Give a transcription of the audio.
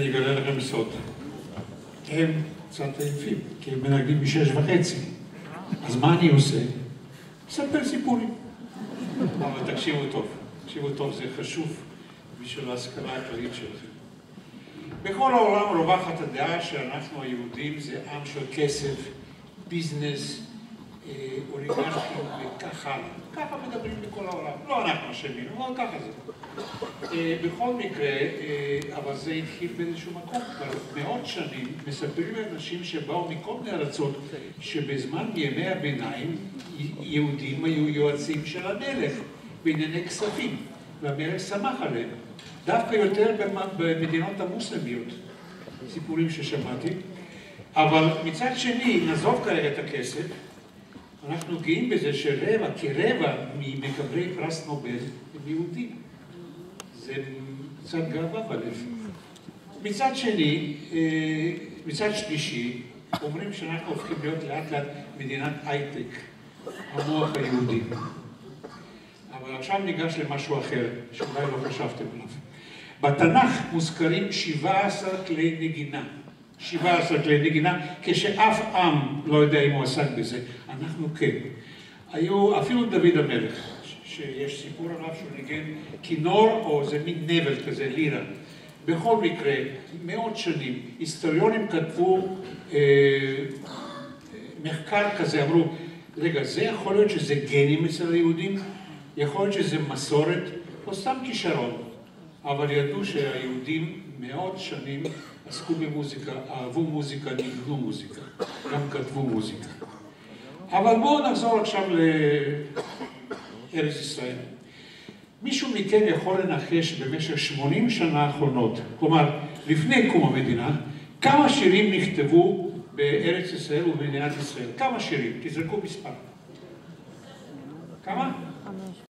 אני אגלה לכם סוד. הם קצת עייפים, כי הם מנגנים ב6:30. אז מה אני עושה? מספר סיפורים. אבל תקשיבו טוב, זה חשוב בשביל ההשכלה הכללית שלכם. בכל העולם רווחת הדעה שאנחנו היהודים זה עם של כסף, ביזנס, אוליגרכים וככה. ככה מדברים בכל העולם. לא אנחנו אשמים, אבל ככה זה. בכל מקרה, אבל זה התחיל באיזשהו מקום. כבר מאות שנים מספרים לאנשים שבאו מכל מיני ארצות שבזמן ימי הביניים יהודים היו יועצים של המלך בענייני כספים, והמלך שמח עליהם. דווקא יותר במדינות המוסלמיות, סיפורים ששמעתי. אבל מצד שני, נעזוב כרגע את הכסף, אנחנו גאים בזה כרבע ממקבלי פרס נובל הם יהודים. זה קצת גאווה בלב. מצד שלישי, אומרים שאנחנו הופכים להיות לאט לאט מדינת הייטק, המוח היהודי. אבל עכשיו ניגש למשהו אחר, שאולי לא חשבתם עליו. בתנ"ך מוזכרים 17 כלי נגינה. 17 כלי נגינה, כשאף עם לא יודע אם הוא עסק בזה. אנחנו כן. היו אפילו דוד המלך, שיש סיפור עליו שהוא ניגן כינור או זה מין נבל כזה, לירה. בכל מקרה, מאות שנים, היסטוריונים כתבו מחקר כזה, אמרו, רגע, זה יכול להיות שזה גנים אצל היהודים, יכול להיות שזה מסורת, או סתם כישרון. אבל ידעו שהיהודים מאות שנים עסקו במוזיקה, אהבו מוזיקה, ניגנו מוזיקה, גם כתבו מוזיקה. אבל בואו נחזור עכשיו לארץ ישראל. מישהו מכם יכול לנחש במשך 80 שנה האחרונות, כלומר, לפני קום המדינה, כמה שירים נכתבו בארץ ישראל ובמדינת ישראל? כמה שירים? תזרקו מספר. כמה?